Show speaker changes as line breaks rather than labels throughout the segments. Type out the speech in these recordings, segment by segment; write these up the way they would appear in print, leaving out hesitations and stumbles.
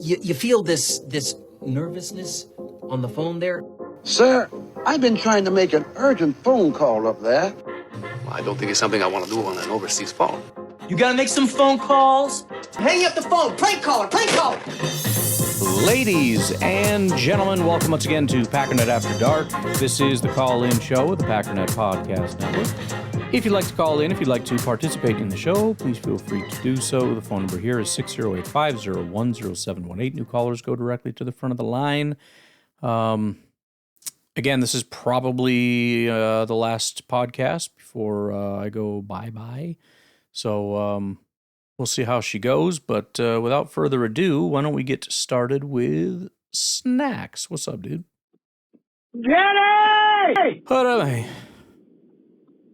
You feel this nervousness on the phone there?
Sir, I've been trying to make an urgent phone call up there.
Well, I don't think it's something I want to do on an overseas phone.
You gotta make some phone calls. Hang up the phone. Prank caller. Prank caller.
Ladies and gentlemen, welcome once again to Packernet After Dark. This is the call-in show of the Packernet Podcast Network. If you'd like to call in, if you'd like to participate in the show, please feel free to do so. The phone number here is 608-501-0718. New callers go directly to the front of the line. Again, this is probably the last podcast before I go bye-bye. So we'll see how she goes. But without further ado, why don't we get started with Snacks? What's up, dude?
Jenny!
What am I?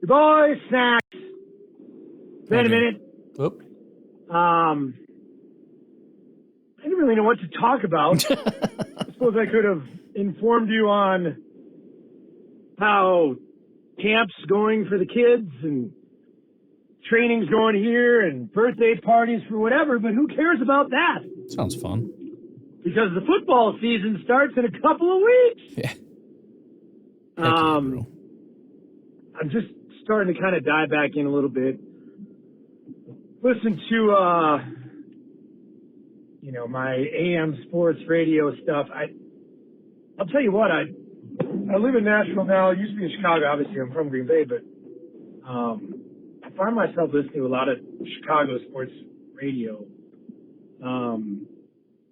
Your boy, Snacks. Wait a minute.
Oop.
I didn't really know what to talk about. I suppose I could have informed you on how camp's going for the kids and training's going here and birthday parties for whatever, but who cares about that?
Sounds fun.
Because the football season starts in a couple of weeks.
Yeah.
I'm just starting to kind of dive back in a little bit. Listen to, my AM sports radio stuff. I'll tell you what, I live in Nashville now. I used to be in Chicago. Obviously, I'm from Green Bay, but I find myself listening to a lot of Chicago sports radio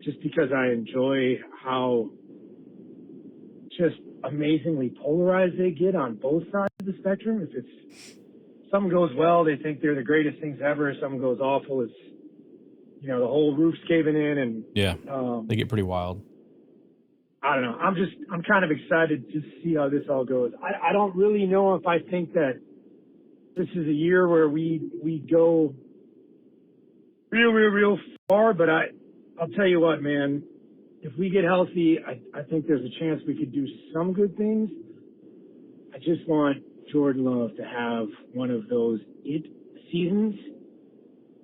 just because I enjoy how just amazingly polarized they get on both sides of the spectrum. If something goes well, they think they're the greatest things ever. If something goes awful, it's, the whole roof's caving in. And
yeah, they get pretty wild.
I don't know. I'm kind of excited to see how this all goes. I don't really know if I think that this is a year where we go real far, but I'll tell you what, man, if we get healthy, I think there's a chance we could do some good things. I just want Jordan Love to have one of those it seasons.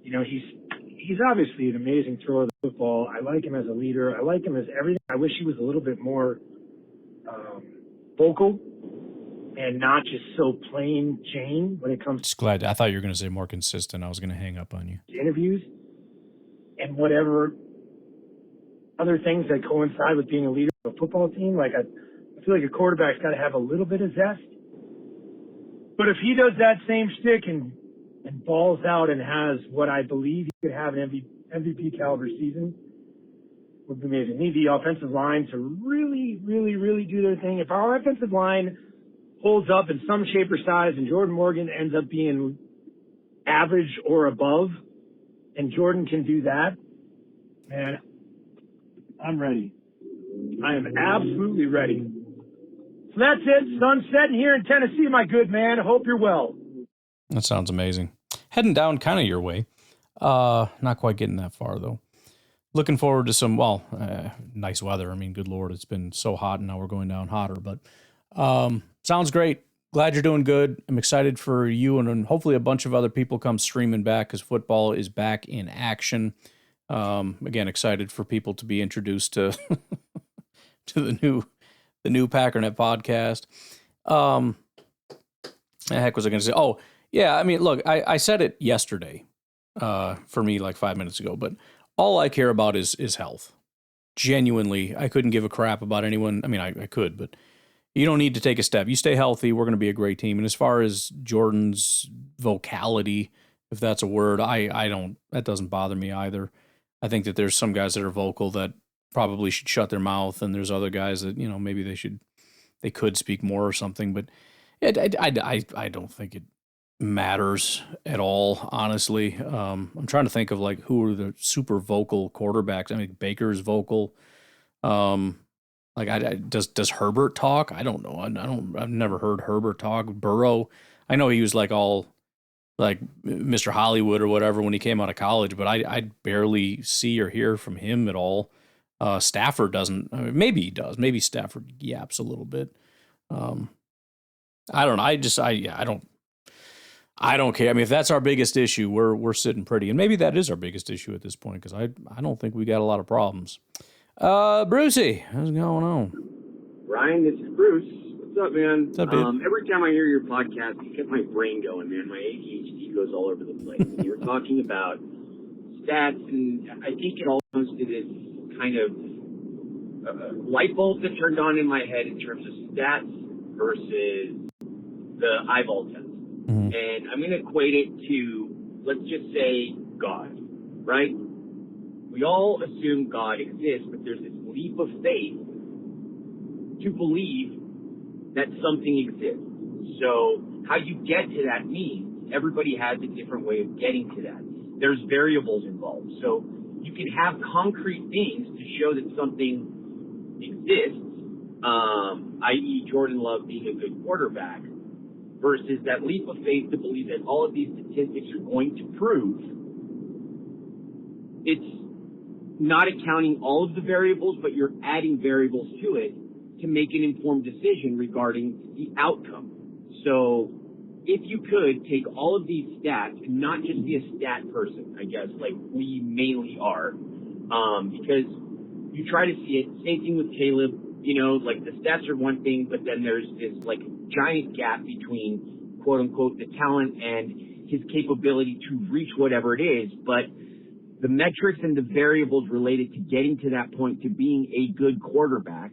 He's obviously an amazing thrower of the football. I like him as a leader. I like him as everything. I wish he was a little bit more vocal and not just so plain Jane when it comes
Just glad. I thought you were going to say more consistent. I was going to hang up on you.
to interviews and whatever other things that coincide with being a leader of a football team. Like I feel like a quarterback's got to have a little bit of zest. But if he does that same shtick and balls out and has what I believe he could have an MVP caliber season, would be amazing. Need the offensive line to really, really, really do their thing. If our offensive line holds up in some shape or size and Jordan Morgan ends up being average or above, and Jordan can do that, man, I'm ready. I am absolutely ready. So that's it. Sun's setting here in Tennessee, my good man. I hope you're well.
That sounds amazing. Heading down kind of your way. Not quite getting that far, though. Looking forward to some, nice weather. I mean, good Lord, it's been so hot, and now we're going down hotter. But sounds great. Glad you're doing good. I'm excited for you, and hopefully a bunch of other people come streaming back because football is back in action. Again, excited for people to be introduced to to the new Packernet podcast. The heck was I going to say? Oh, yeah. I mean, look, I said it yesterday for me like 5 minutes ago, but all I care about is health. Genuinely, I couldn't give a crap about anyone. I mean, I could, but you don't need to take a step. You stay healthy, we're going to be a great team. And as far as Jordan's vocality, if that's a word, I don't, that doesn't bother me either. I think that there's some guys that are vocal that probably should shut their mouth, and there's other guys that, maybe they could speak more or something, but I don't think it matters at all, honestly. I'm trying to think of like who are the super vocal quarterbacks. I mean, Baker's vocal. Does Herbert talk? I don't know. I've never heard Herbert talk. Burrow, I know he was like all like Mr. Hollywood or whatever when he came out of college, but I barely see or hear from him at all. Stafford doesn't. I mean, maybe he does. Maybe Stafford yaps a little bit. I don't know. I don't. I don't care. I mean, if that's our biggest issue, we're sitting pretty. And maybe that is our biggest issue at this point, because I don't think we got a lot of problems. Brucey, what's going on?
Ryan, this is Bruce. What's up, man?
What's up, dude?
Every time I hear your podcast, you get my brain going, man. My ADHD goes all over the place. You were talking about stats, and I think it all comes to this kind of light bulb that turned on in my head in terms of stats versus the eyeball test.
Mm-hmm.
And I'm going to equate it to, let's just say, God, right? We all assume God exists, but there's this leap of faith to believe that something exists. So how you get to that means everybody has a different way of getting to that. There's variables involved. So you can have concrete things to show that something exists, i.e. Jordan Love being a good quarterback, versus that leap of faith to believe that all of these statistics are going to prove. It's not accounting all of the variables, but you're adding variables to it to make an informed decision regarding the outcome. So if you could take all of these stats and not just be a stat person, I guess, like we mainly are, because you try to see it. Same thing with Caleb, you know, like the stats are one thing, but then there's this like giant gap between quote unquote the talent and his capability to reach whatever it is. But the metrics and the variables related to getting to that point, to being a good quarterback,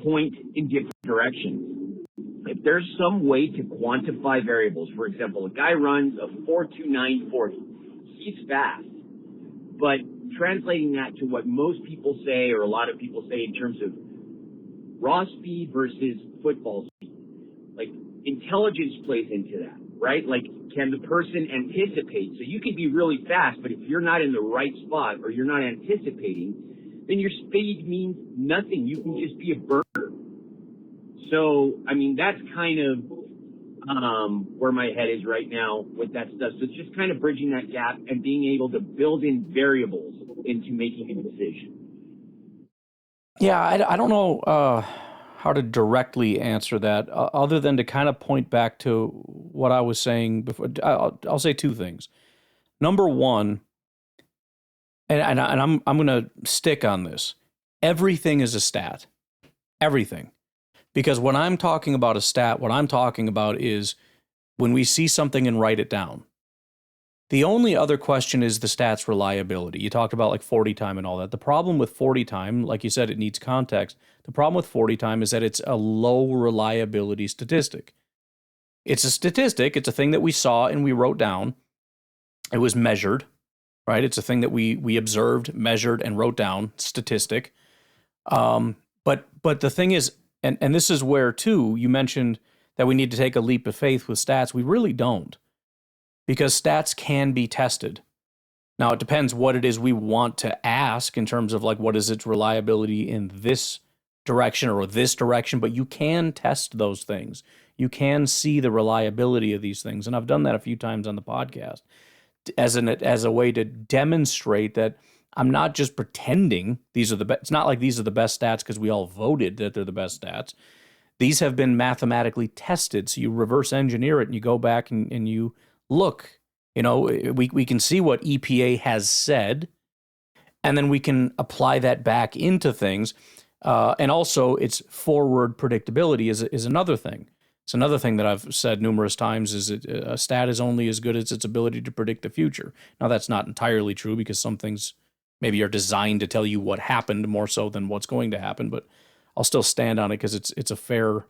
point in different directions. If there's some way to quantify variables, for example, a guy runs a 4.29 40. He's fast, but translating that to what most people say, or a lot of people say, in terms of raw speed versus football speed, like intelligence plays into that, right? Like, can the person anticipate? So you can be really fast, but if you're not in the right spot or you're not anticipating, then your speed means nothing. You can just be a burner. So, I mean, that's kind of where my head is right now with that stuff. So it's just kind of bridging that gap and being able to build in variables into making a decision.
Yeah, I don't know how to directly answer that, other than to kind of point back to what I was saying before. I'll say two things. Number one, and I'm going to stick on this. Everything is a stat. Everything. Because when I'm talking about a stat, what I'm talking about is when we see something and write it down. The only other question is the stat's reliability. You talked about like 40 time and all that. The problem with 40 time, like you said, it needs context. The problem with 40 time is that it's a low reliability statistic. It's a statistic. It's a thing that we saw and we wrote down. It was measured, right? It's a thing that we observed, measured, and wrote down, statistic. But the thing is, and this is where, too, you mentioned that we need to take a leap of faith with stats. We really don't, because stats can be tested. Now, it depends what it is we want to ask in terms of, like, what is its reliability in this direction or this direction, but you can test those things. You can see the reliability of these things, and I've done that a few times on the podcast as a way to demonstrate that I'm not just pretending these are the best. It's not like these are the best stats because we all voted that they're the best stats. These have been mathematically tested. So you reverse engineer it and you go back and you look. You know, we can see what EPA has said, and then we can apply that back into things. And also, its forward predictability is another thing. It's another thing that I've said numerous times, is a stat is only as good as its ability to predict the future. Now, that's not entirely true, because some things maybe are designed to tell you what happened more so than what's going to happen, but I'll still stand on it because it's a fair,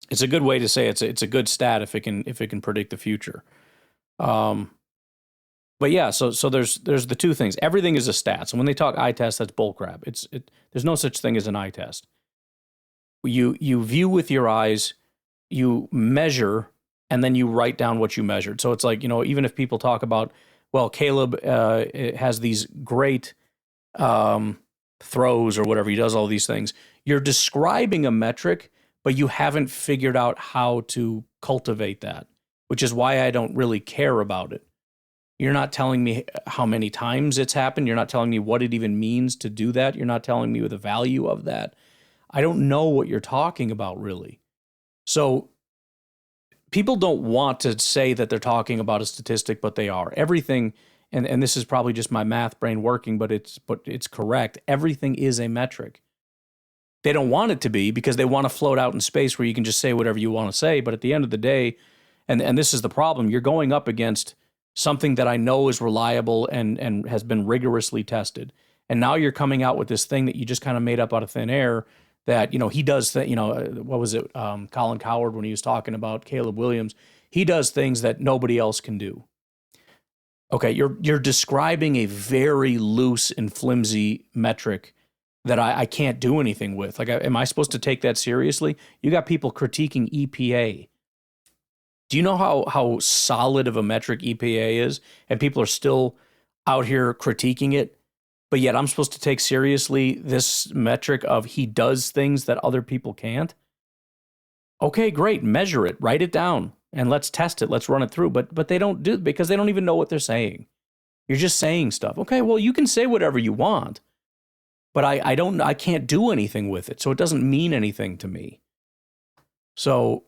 it's a good way to say it's a good stat if it can predict the future. But yeah, so there's the two things. Everything is a stat. So when they talk eye test, that's bullcrap. There's no such thing as an eye test. You view with your eyes, you measure, and then you write down what you measured. So it's like, you know, even if people talk about, well, Caleb has these great throws or whatever, he does all these things. You're describing a metric, but you haven't figured out how to cultivate that, which is why I don't really care about it. You're not telling me how many times it's happened. You're not telling me what it even means to do that. You're not telling me the value of that. I don't know what you're talking about, really. So people don't want to say that they're talking about a statistic, but they are. Everything, and this is probably just my math brain working, but it's correct. Everything is a metric. They don't want it to be because they want to float out in space where you can just say whatever you want to say. But at the end of the day, and this is the problem, you're going up against something that I know is reliable and has been rigorously tested. And now you're coming out with this thing that you just kind of made up out of thin air that, he does, what was it? Colin Cowherd, when he was talking about Caleb Williams, he does things that nobody else can do. Okay, you're describing a very loose and flimsy metric that I can't do anything with. Like, am I supposed to take that seriously? You got people critiquing EPA. Do you know how solid of a metric EPA is? And people are still out here critiquing it. But yet I'm supposed to take seriously this metric of he does things that other people can't? Okay, great. Measure it. Write it down. And let's test it. Let's run it through. But they don't do it because they don't even know what they're saying. You're just saying stuff. Okay, well, you can say whatever you want. But I can't do anything with it, so it doesn't mean anything to me. So,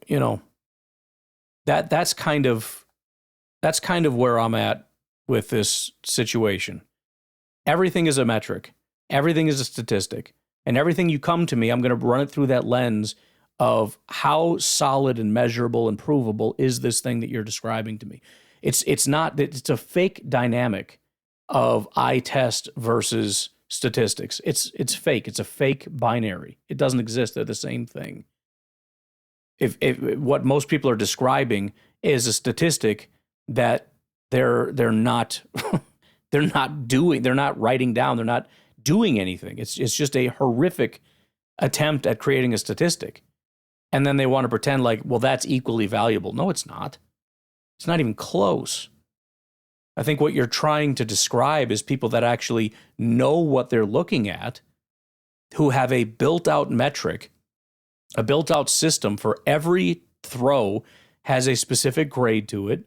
that's kind of where I'm at with this situation. Everything is a metric. Everything is a statistic. And everything you come to me, I'm going to run it through that lens of how solid and measurable and provable is this thing that you're describing to me. It's a fake dynamic of eye test versus statistics. It's fake. It's a fake binary. It doesn't exist. They're the same thing. If what most people are describing is a statistic that they're not they're not writing down, they're not doing anything. It's just a horrific attempt at creating a statistic. And then they want to pretend like, well, that's equally valuable. No, it's not. It's not even close. I think what you're trying to describe is people that actually know what they're looking at, who have a built-out metric, a built-out system for every throw has a specific grade to it,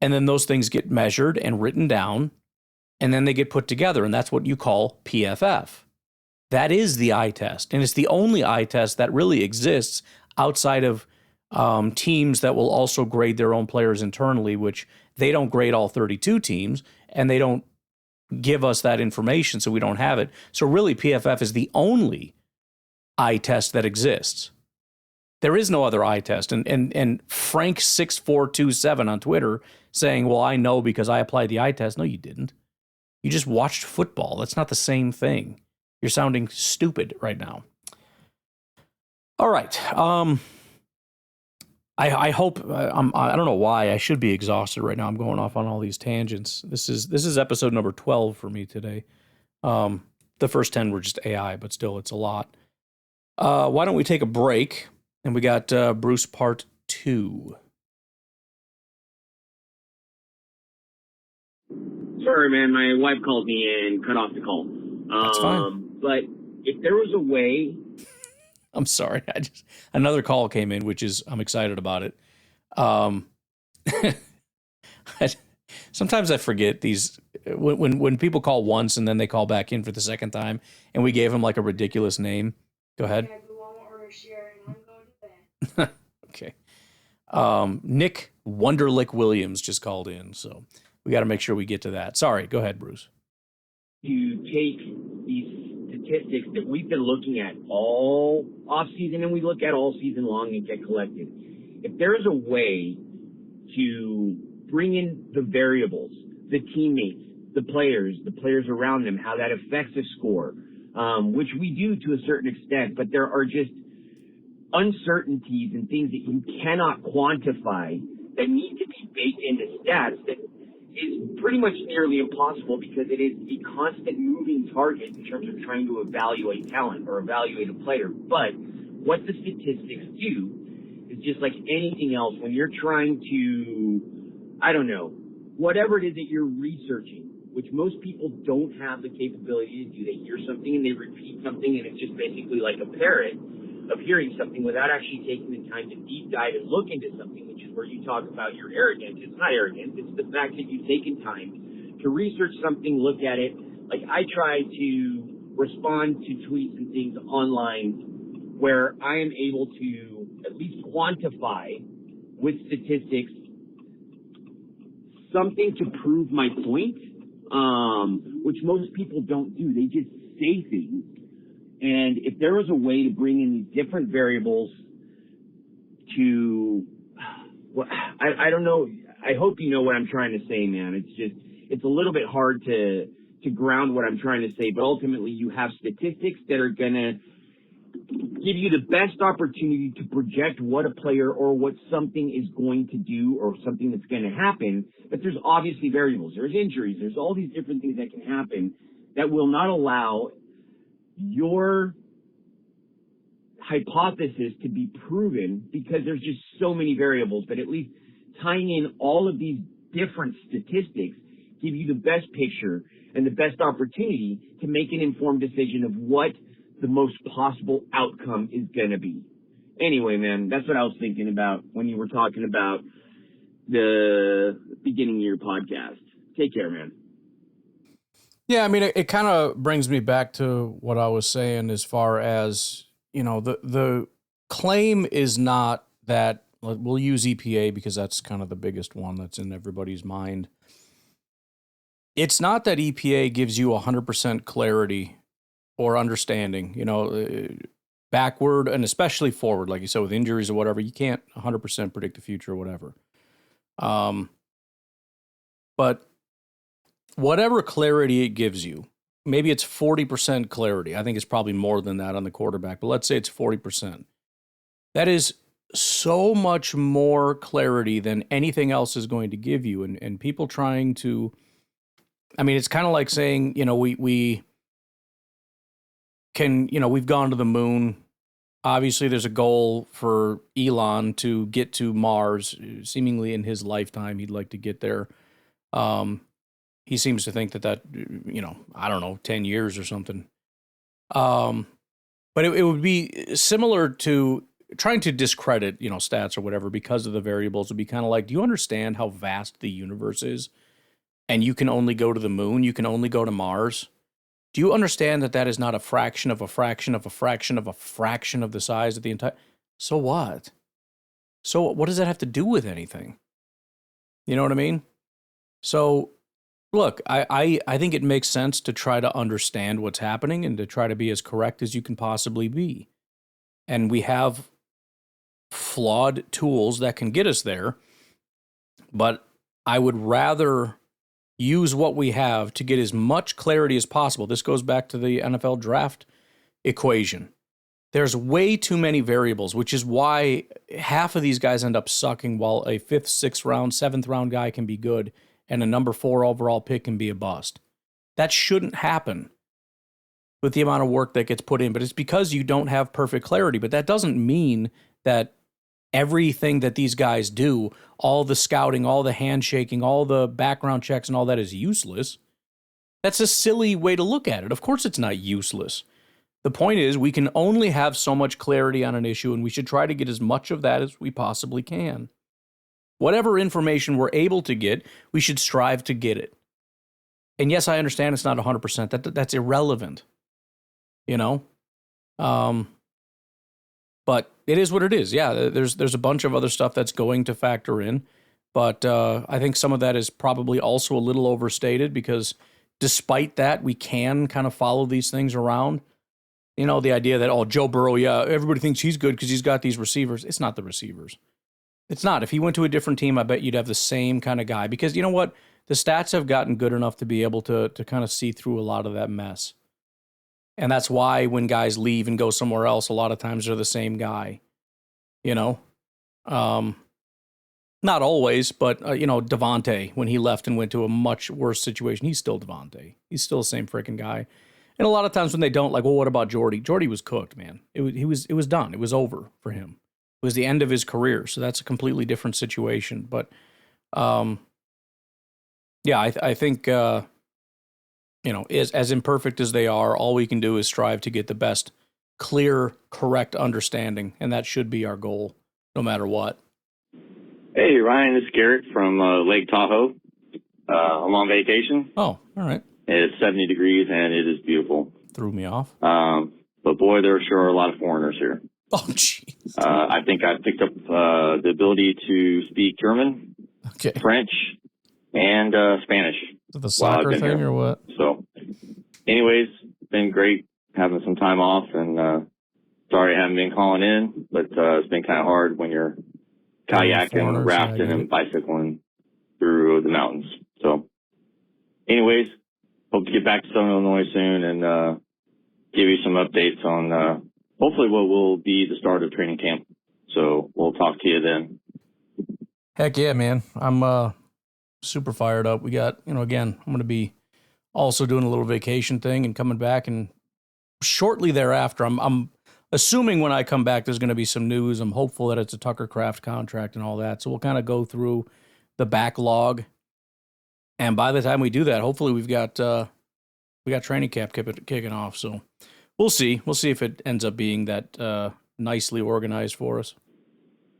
and then those things get measured and written down, and then they get put together, and that's what you call PFF. That is the eye test, and it's the only eye test that really exists outside of teams that will also grade their own players internally, which they don't grade all 32 teams, and they don't give us that information, so we don't have it. So really, PFF is the only eye test that exists. There is no other eye test. And Frank6427 on Twitter saying, well, I know because I applied the eye test. No, you didn't. You just watched football. That's not the same thing. You're sounding stupid right now. All right. I hope I don't know why I should be exhausted right now. I'm going off on all these tangents. This is episode number 12 for me today. The first 10 were just AI, but still, it's a lot. Why don't we take a break? And we got Bruce part 2.
Sorry, man. My wife called me and cut off the call.
That's fine.
But if there was a way...
I'm sorry. Another call came in, which is, I'm excited about it. Sometimes I forget these, when people call once and then they call back in for the second time, and we gave them like a ridiculous name. Go ahead. Okay. Nick Wonderlick Williams just called in, so we got to make sure we get to that. Sorry, go ahead, Bruce.
To take these statistics that we've been looking at all offseason and we look at all season long and get collected. If there's a way to bring in the variables, the teammates, the players around them, how that affects a score, which we do to a certain extent, but there are just uncertainties and things that you cannot quantify that need to be baked into stats that is pretty much nearly impossible because it is a constant moving target in terms of trying to evaluate talent or evaluate a player. But what the statistics do is just like anything else, when you're trying to, I don't know, whatever it is that you're researching, which most people don't have the capability to do. They hear something and they repeat something, and it's just basically like a parrot of hearing something without actually taking the time to deep dive and look into something, which is where you talk about your arrogance. It's not arrogance. It's the fact that you've taken time to research something, look at it. Like I try to respond to tweets and things online where I am able to at least quantify with statistics something to prove my point, which most people don't do. They just say things. And if there was a way to bring in these different variables to, well, I don't know. I hope you know what I'm trying to say, man. It's a little bit hard to ground what I'm trying to say, but ultimately you have statistics that are going to give you the best opportunity to project what a player or what something is going to do or something that's going to happen. But there's obviously variables. There's injuries. There's all these different things that can happen that will not allow your hypothesis to be proven because there's just so many variables. But at least tying in all of these different statistics give you the best picture and the best opportunity to make an informed decision of what the most possible outcome is going to be. Anyway, man, that's what I was thinking about when you were talking about the beginning of your podcast. Take care, man.
Yeah, I mean, it kind of brings me back to what I was saying as far as, you know, the claim is not that, we'll use EPA because that's kind of the biggest one that's in everybody's mind. It's not that EPA gives you 100% clarity or understanding, you know, backward and especially forward, like you said, with injuries or whatever, you can't 100% predict the future or whatever. But whatever clarity it gives you, maybe it's 40% clarity. I think it's probably more than that on the quarterback, but let's say it's 40%. That is so much more clarity than anything else is going to give you. And people trying to, I mean, it's kind of like saying, you know, we can, you know, we've gone to the moon. Obviously, there's a goal for Elon to get to Mars. Seemingly in his lifetime, he'd like to get there. He seems to think that, you know, I don't know, 10 years or something. But it would be similar to trying to discredit, you know, stats or whatever because of the variables. Would be kind of like, do you understand how vast the universe is? And you can only go to the moon. You can only go to Mars. Do you understand that that is not a fraction of a fraction of a fraction of a fraction of the size of the entire? So what? So what does that have to do with anything? You know what I mean? So look, I think it makes sense to try to understand what's happening and to try to be as correct as you can possibly be. And we have flawed tools that can get us there, but I would rather use what we have to get as much clarity as possible. This goes back to the NFL draft equation. There's way too many variables, which is why half of these guys end up sucking while a 5th, 6th round, 7th round guy can be good and a number 4 overall pick can be a bust. That shouldn't happen with the amount of work that gets put in, but it's because you don't have perfect clarity. But that doesn't mean that everything that these guys do, all the scouting, all the handshaking, all the background checks and all that is useless. That's a silly way to look at it. Of course it's not useless. The point is we can only have so much clarity on an issue, and we should try to get as much of that as we possibly can. Whatever information we're able to get, we should strive to get it. And yes, I understand it's not 100%. That's irrelevant, you know? But it is what it is. Yeah, there's a bunch of other stuff that's going to factor in. But I think some of that is probably also a little overstated because despite that, we can kind of follow these things around. You know, the idea that, oh, Joe Burrow, yeah, everybody thinks he's good because he's got these receivers. It's not the receivers. It's not. If he went to a different team, I bet you'd have the same kind of guy. Because you know what? The stats have gotten good enough to be able to kind of see through a lot of that mess. And that's why when guys leave and go somewhere else, a lot of times they're the same guy. You know? Not always, but, you know, Devontae, when he left and went to a much worse situation, he's still Devontae. He's still the same freaking guy. And a lot of times when they don't, like, well, what about Jordy? Jordy was cooked, man. It was done. It was over for him. It was the end of his career, so that's a completely different situation. But, yeah, I think, you know, as imperfect as they are, all we can do is strive to get the best, clear, correct understanding, and that should be our goal, no matter what.
Hey, Ryan, it's Garrett from Lake Tahoe. I'm on vacation.
Oh, all right.
It's 70 degrees, and it is beautiful.
Threw me off.
But, boy, there sure are a lot of foreigners here.
Oh, jeez.
I think I picked up the ability to speak German,
Okay.
French, and Spanish.
Is it the soccer thing or what?
So, anyways, been great having some time off, and sorry I haven't been calling in, but it's been kind of hard when you're kayaking, rafting, and bicycling through the mountains. So, anyways, hope to get back to Southern Illinois soon and give you some updates on hopefully what will be the start of training camp. So we'll talk to you then.
Heck yeah, man. I'm super fired up. We got, again, I'm going to be also doing a little vacation thing and coming back, and shortly thereafter, I'm assuming when I come back, there's going to be some news. I'm hopeful that it's a Tucker Kraft contract and all that. So we'll kind of go through the backlog. And by the time we do that, hopefully we got training camp kicking off. So we'll see. We'll see if it ends up being that nicely organized for us.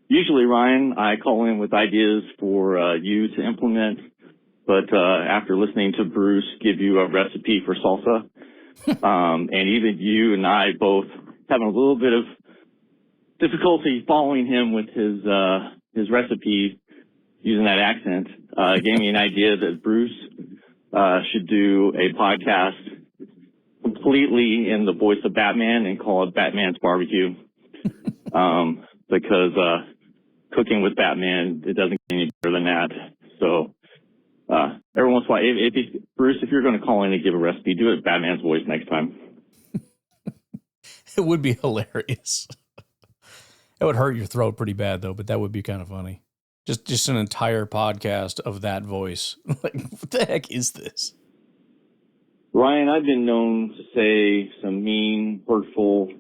Usually, Ryan, I call in with ideas for you to implement, but after listening to Bruce give you a recipe for salsa, and even you and I both having a little bit of difficulty following him with his recipe using that accent, gave me an idea that Bruce should do a podcast completely in the voice of Batman and call it Batman's Barbecue. Because cooking with Batman, it doesn't get any better than that. So every once in a while, Bruce, if you're going to call in and give a recipe, do it in Batman's voice next time.
It would be hilarious. It would hurt your throat pretty bad, though, but that would be kind of funny. Just an entire podcast of that voice. Like, what the heck is this?
Ryan, I've been known to say some mean, hurtful,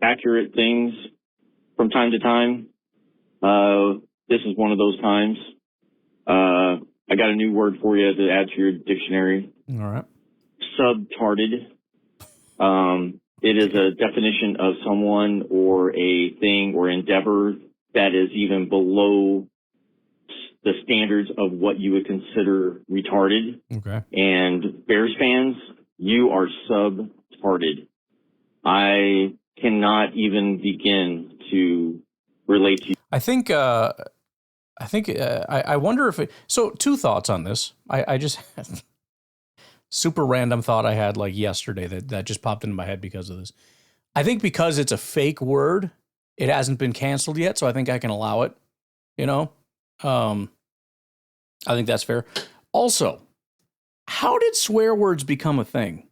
accurate things from time to time. This is one of those times. I got a new word for you to add to your dictionary.
All right.
Subtarded. It is a definition of someone or a thing or endeavor that is even below the standards of what you would consider retarded.
Okay.
And Bears fans, you are subtarded. I cannot even begin to relate to you.
I wonder if so 2 thoughts on this. I just super random thought I had like yesterday that just popped into my head because of this. I think because it's a fake word, it hasn't been canceled yet, so I think I can allow it, I think that's fair. Also, how did swear words become a thing?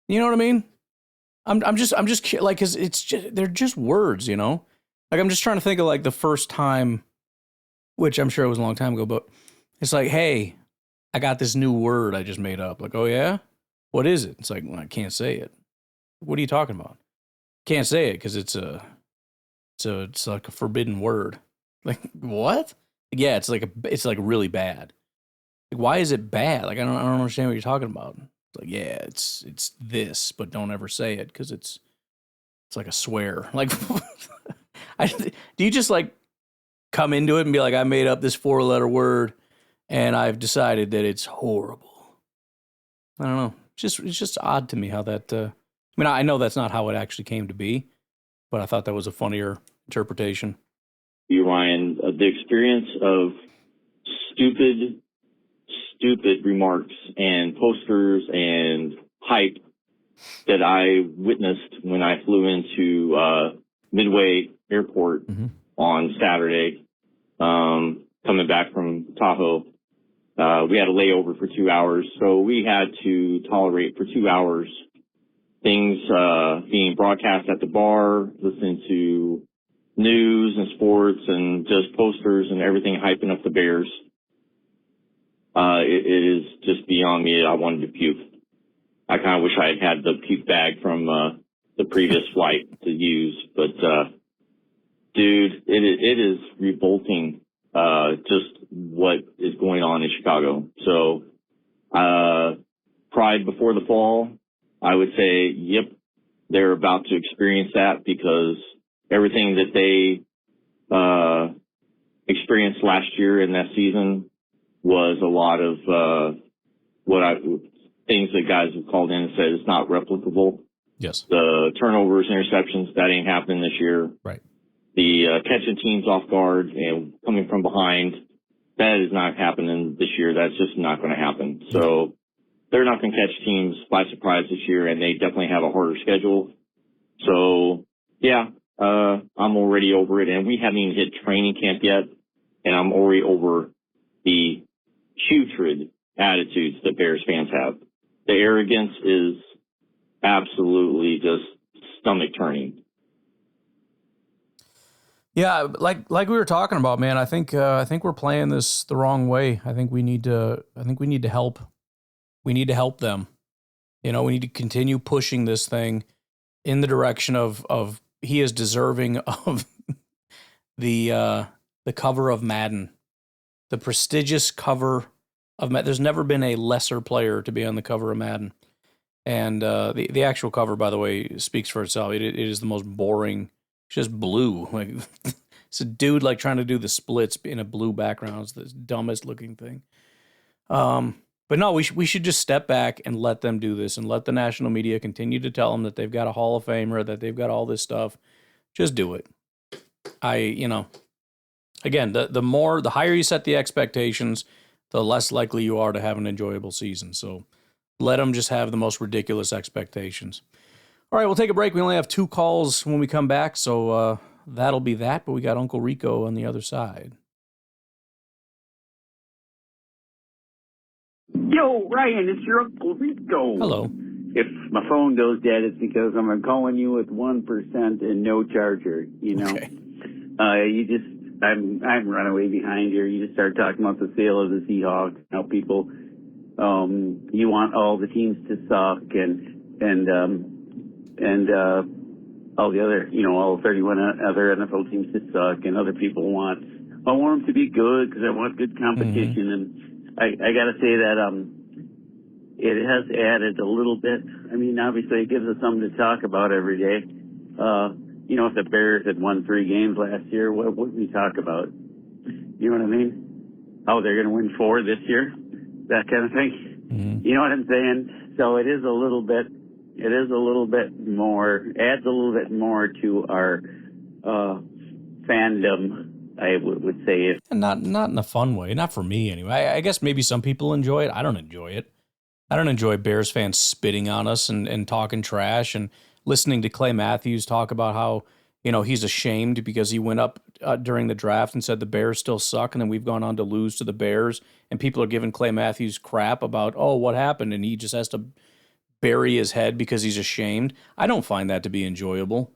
You know what I mean? I'm just like, cause they're just words, Like I'm just trying to think of like the first time, which I'm sure it was a long time ago, but it's like, hey, I got this new word I just made up. Like, oh yeah? What is it? It's like, well, I can't say it. What are you talking about? Can't say it because it's like a forbidden word. Like, what? Yeah, it's like really bad. Like, why is it bad? Like, I don't understand what you're talking about. It's like, yeah, it's this, but don't ever say it because it's like a swear. Like, do you just like come into it and be like, I made up this 4-letter word and I've decided that it's horrible? I don't know. It's just odd to me how that. I mean, I know that's not how it actually came to be, but I thought that was a funnier interpretation.
You, Ryan, the experience of stupid remarks and posters and hype that I witnessed when I flew into Midway Airport on Saturday, coming back from Tahoe. We had a layover for 2 hours, so we had to tolerate for 2 hours things being broadcast at the bar, listening to news and sports and just posters and everything hyping up the Bears. It is just beyond me. I wanted to puke. I kind of wish I had the puke bag from the previous flight to use, but dude, it is revolting. Just what is going on in Chicago. So, pride before the fall, I would say, yep, they're about to experience that because everything that they experienced last year in that season was a lot of things that guys have called in and said it's not replicable.
Yes.
The turnovers, interceptions, that ain't happening this year.
Right.
The catching teams off guard and coming from behind, that is not happening this year. That's just not going to happen. So they're not going to catch teams by surprise this year, and they definitely have a harder schedule. So, yeah, I'm already over it. And we haven't even hit training camp yet, and I'm already over the putrid attitudes that Bears fans have. The arrogance is absolutely just stomach-turning.
Yeah, like we were talking about, man. I think we're playing this the wrong way. I think we need to help. We need to help them. We need to continue pushing this thing in the direction of he is deserving of the cover of Madden, the prestigious cover of Madden. There's never been a lesser player to be on the cover of Madden, and the actual cover, by the way, speaks for itself. It is the most boring. It's just blue. Like it's a dude like trying to do the splits in a blue background. It's the dumbest looking thing. But no, we should just step back and let them do this and let the national media continue to tell them that they've got a Hall of Famer, that they've got all this stuff. Just do it. Again, the higher you set the expectations, the less likely you are to have an enjoyable season. So let them just have the most ridiculous expectations. All right, we'll take a break. We only have 2 calls when we come back, so that'll be that. But we got Uncle Rico on the other side.
Yo, Ryan, it's your Uncle Rico.
Hello.
If my phone goes dead, it's because I'm calling you with 1% and no charger.
Okay.
I'm runaway behind here. You just start talking about the sale of the Seahawks. How people, you want all the teams to suck and all the other, all 31 other NFL teams to suck, and other people I want them to be good because I want good competition. And I got to say that it has added a little bit. I mean, obviously it gives us something to talk about every day. If the Bears had won 3 games last year, what would we talk about? You know what I mean? Oh, they're going to win 4 this year? That kind of thing. Mm-hmm. You know what I'm saying? So it is a little bit more, adds a little bit more to our fandom, I would say.
Not in a fun way. Not for me, anyway. I guess maybe some people enjoy it. I don't enjoy it. I don't enjoy Bears fans spitting on us and talking trash and listening to Clay Matthews talk about how, he's ashamed because he went up during the draft and said the Bears still suck, and then we've gone on to lose to the Bears, and people are giving Clay Matthews crap about, oh, what happened, and he just has to bury his head because he's ashamed. I don't find that to be enjoyable.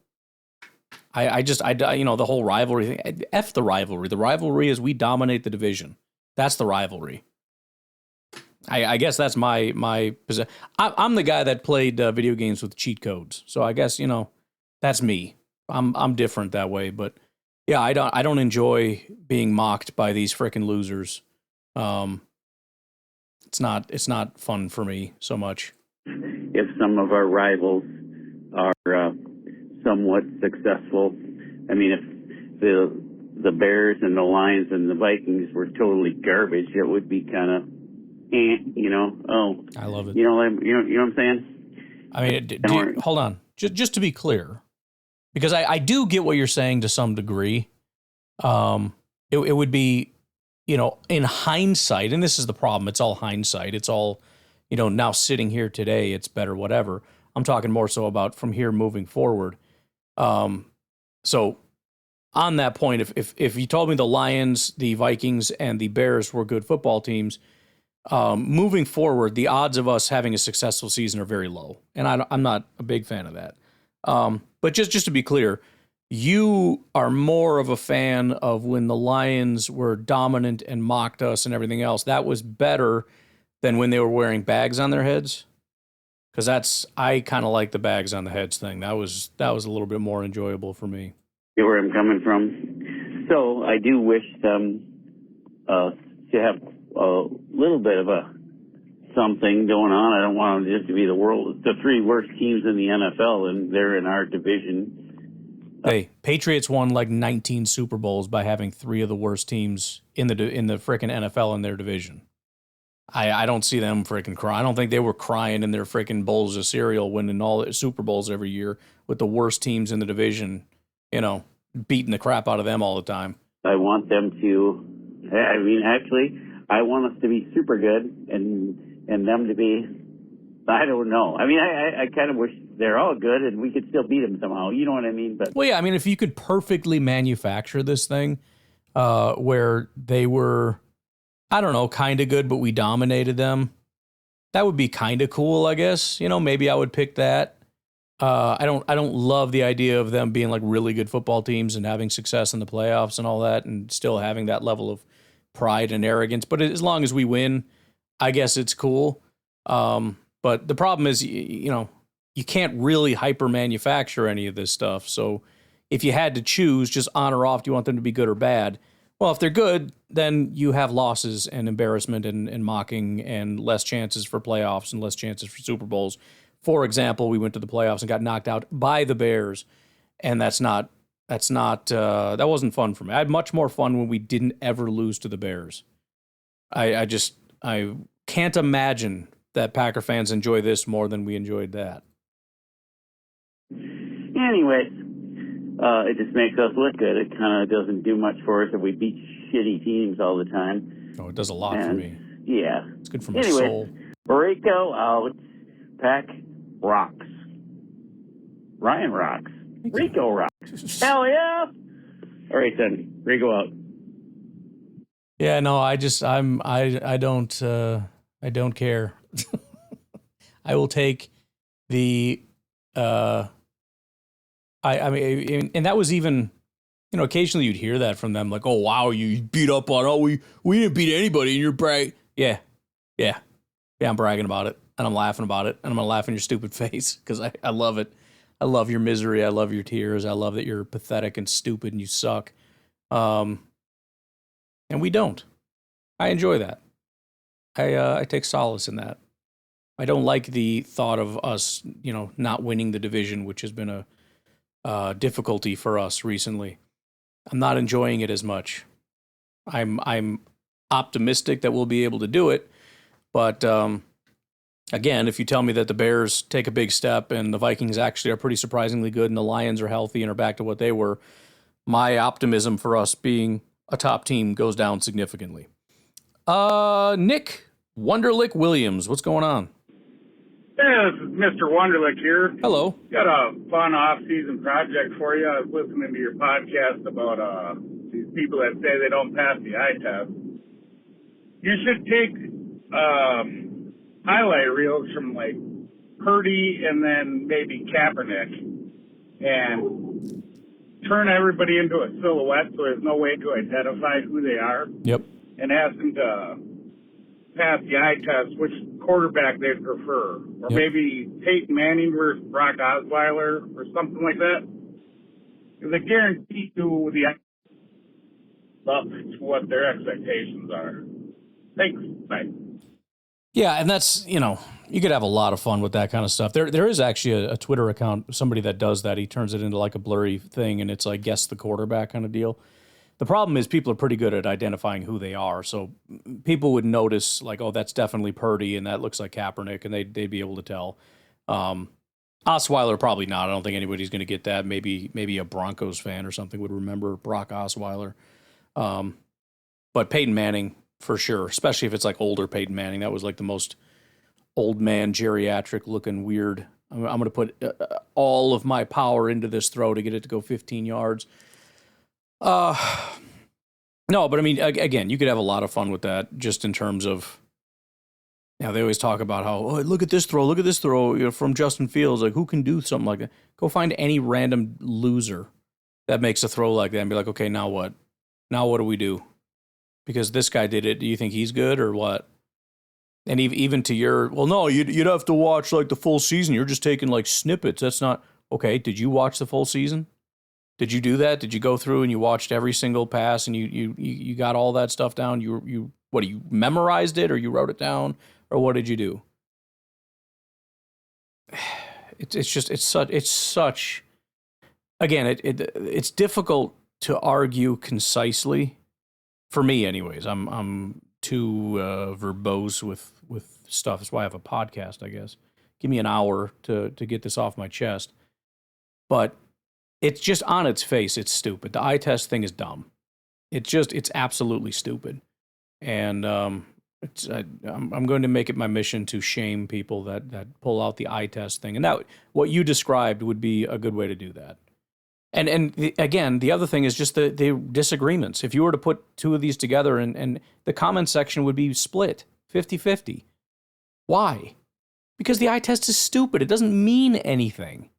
I the whole rivalry thing, F the rivalry. The rivalry is we dominate the division. That's the rivalry. I guess that's my position. I'm the guy that played video games with cheat codes. So I guess, that's me. I'm different that way, but yeah, I don't enjoy being mocked by these frickin' losers. It's not fun for me so much.
If some of our rivals are somewhat successful, I mean, if the Bears and the Lions and the Vikings were totally garbage, it would be kind of,
I love it.
You know what I'm saying?
I mean, hold on, just to be clear, because I do get what you're saying to some degree. It would be, in hindsight, and this is the problem. It's all hindsight. It's all, now sitting here today, it's better, whatever. I'm talking more so about from here moving forward. So on that point, if you told me the Lions, the Vikings, and the Bears were good football teams, moving forward, the odds of us having a successful season are very low. And I'm not a big fan of that. But just to be clear, you are more of a fan of when the Lions were dominant and mocked us and everything else. That was better than when they were wearing bags on their heads. Because I kind of like the bags on the heads thing. That was a little bit more enjoyable for me.
See where I'm coming from. So I do wish them to have a little bit of a something going on. I don't want them just to be the 3 worst teams in the NFL, and they're in our division.
Hey, Patriots won like 19 Super Bowls by having 3 of the worst teams in the frickin' NFL in their division. I don't see them freaking crying. I don't think they were crying in their freaking bowls of cereal winning all the Super Bowls every year with the worst teams in the division, beating the crap out of them all the time.
I want them to, actually, I want us to be super good and them to be, I don't know. I kind of wish they're all good and we could still beat them somehow. You know what I mean? But
well, yeah, if you could perfectly manufacture this thing where they were, I don't know, kind of good, but we dominated them, that would be kind of cool, I guess. Maybe I would pick that. I don't love the idea of them being like really good football teams and having success in the playoffs and all that and still having that level of pride and arrogance. But as long as we win, I guess it's cool. But the problem is, you can't really hyper manufacture any of this stuff. So if you had to choose just on or off, do you want them to be good or bad? Well, if they're good, then you have losses and embarrassment and mocking and less chances for playoffs and less chances for Super Bowls. For example, we went to the playoffs and got knocked out by the Bears, and that wasn't fun for me. I had much more fun when we didn't ever lose to the Bears. I can't imagine that Packer fans enjoy this more than we enjoyed that.
anyway, it just makes us look good. It kind of doesn't do much for us if we beat shitty teams all the time.
Oh, it does a lot for me.
Yeah.
It's good for my soul.
Rico out. Pack rocks. Ryan rocks. Rico rocks. Hell yeah! All right then, Rico out.
Yeah, no, I don't care. I will take the and that was even, occasionally you'd hear that from them, like, oh wow, you beat up on we didn't beat anybody and you're brag. Yeah, I'm bragging about it and I'm laughing about it and I'm gonna laugh in your stupid face because I love it. I love your misery. I love your tears. I love that you're pathetic and stupid and you suck. And we don't. I enjoy that. I take solace in that. I don't like the thought of us, not winning the division, which has been a difficulty for us recently. I'm not enjoying it as much. I'm optimistic that we'll be able to do it, but again, if you tell me that the Bears take a big step and the Vikings actually are pretty surprisingly good and the Lions are healthy and are back to what they were, my optimism for us being a top team goes down significantly. Nick Wonderlick Williams, what's going on?
Yeah, this is Mr. Wonderlick here.
Hello.
Got a fun off-season project for you. I was listening to your podcast about these people that say they don't pass the eye test. You should take highlight reels from like Purdy and then maybe Kaepernick and turn everybody into a silhouette so there's no way to identify who they are.
Yep.
And ask them to pass the eye test, which quarterback they'd prefer. Or maybe Peyton Manning versus Brock Osweiler or something like that. Because I guarantee you the up to what their expectations are. Thanks. Bye.
Yeah, and that's, you could have a lot of fun with that kind of stuff. There is actually a Twitter account, somebody that does that. He turns it into like a blurry thing, and it's like guess the quarterback kind of deal. The problem is people are pretty good at identifying who they are. So people would notice like, oh, that's definitely Purdy, and that looks like Kaepernick, and they'd be able to tell. Osweiler, probably not. I don't think anybody's going to get that. Maybe a Broncos fan or something would remember Brock Osweiler. But Peyton Manning, for sure, especially if it's like older Peyton Manning. That was like the most old man, geriatric looking weird. I'm going to put all of my power into this throw to get it to go 15 yards. No, but I mean, again, you could have a lot of fun with that just in terms of, they always talk about how, oh, look at this throw, from Justin Fields. Like, who can do something like that? Go find any random loser that makes a throw like that and be like, okay, now what? Now what do we do? Because this guy did it. Do you think he's good or what? And even to your, well, no, you'd have to watch like the full season. You're just taking like snippets. That's not, okay, did you watch the full season? Did you do that? Did you go through and you watched every single pass and you got all that stuff down? You memorized it or you wrote it down or what did you do? It's such again, it's difficult to argue concisely for me anyways. I'm too verbose with stuff. That's why I have a podcast, I guess. Give me an hour to get this off my chest. But it's just on its face, it's stupid. The eye test thing is dumb. It's absolutely stupid. And I'm going to make it my mission to shame people that pull out the eye test thing. And that, what you described would be a good way to do that. And again, the other thing is just the disagreements. If you were to put two of these together and the comment section would be split 50-50. Why? Because the eye test is stupid. It doesn't mean anything.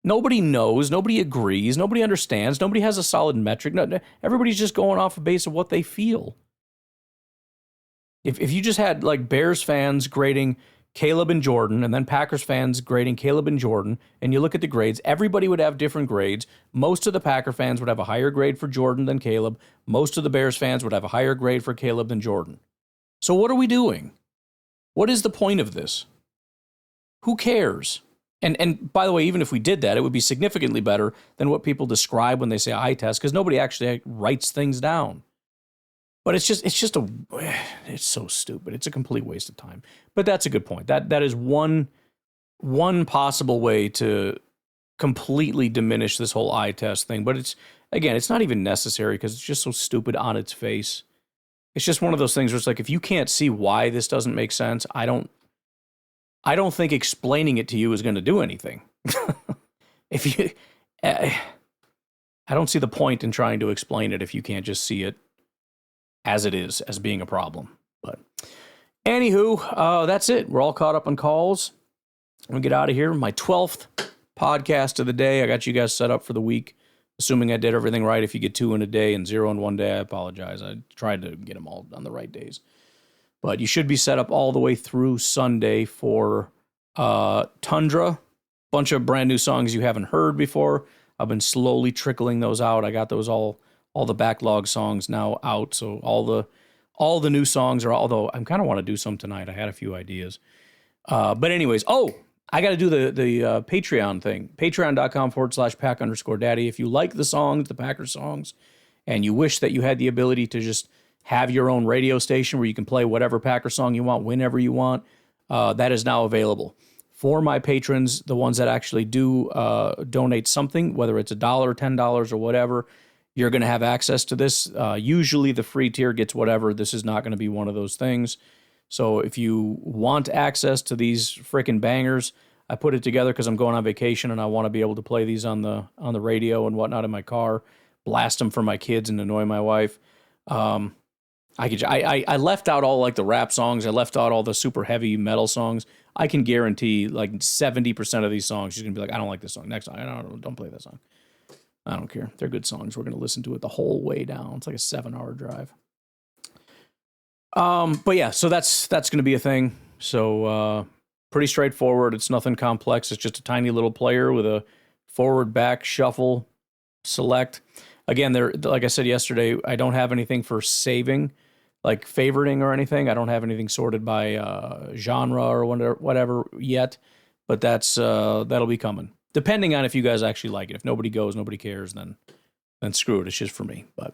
Nobody knows. Nobody agrees. Nobody understands. Nobody has a solid metric. No, everybody's just going off the base of what they feel. If you just had like Bears fans grading Caleb and Jordan, and then Packers fans grading Caleb and Jordan, and you look at the grades, everybody would have different grades. Most of the Packer fans would have a higher grade for Jordan than Caleb. Most of the Bears fans would have a higher grade for Caleb than Jordan. So what are we doing? What is the point of this? Who cares? And by the way, even if we did that, it would be significantly better than what people describe when they say eye test, because nobody actually writes things down. But it's so stupid. It's a complete waste of time. But that's a good point. That is one possible way to completely diminish this whole eye test thing. But it's not even necessary because it's just so stupid on its face. It's just one of those things where it's like, if you can't see why this doesn't make sense, I don't think explaining it to you is going to do anything. I don't see the point in trying to explain it if you can't just see it as it is, as being a problem. But anywho, that's it. We're all caught up on calls. I'm going to get out of here. My 12th podcast of the day. I got you guys set up for the week, assuming I did everything right. If you get 2 in a day and 0 in one day, I apologize. I tried to get them all on the right days. But you should be set up all the way through Sunday for Tundra. Bunch of brand new songs you haven't heard before. I've been slowly trickling those out. I got those all the backlog songs now out. So all the new songs are, although I kind of want to do some tonight. I had a few ideas. But anyways, I got to do the Patreon thing. Patreon.com/Pack_Daddy. If you like the songs, the Packers songs, and you wish that you had the ability to just have your own radio station where you can play whatever Packer song you want, whenever you want, that is now available. For my patrons, the ones that actually do donate something, whether it's $1, $10, or whatever, you're going to have access to this. Usually the free tier gets whatever. This is not going to be one of those things. So if you want access to these freaking bangers, I put it together because I'm going on vacation and I want to be able to play these on the radio and whatnot in my car, blast them for my kids and annoy my wife. I left out all like the rap songs. I left out all the super heavy metal songs. I can guarantee like 70% of these songs, she's going to be like, I don't like this song. Next song, don't play that song. I don't care. They're good songs. We're going to listen to it the whole way down. It's like a 7-hour drive. But yeah, so that's going to be a thing. So pretty straightforward. It's nothing complex. It's just a tiny little player with a forward, back, shuffle, select. Again, like I said yesterday, I don't have anything for saving, like favoriting or anything. I don't have anything sorted by genre or whatever yet, but that'll be coming. Depending on if you guys actually like it. If nobody goes, nobody cares, then screw it. It's just for me. But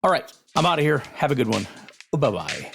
all right, I'm out of here. Have a good one. Bye-bye.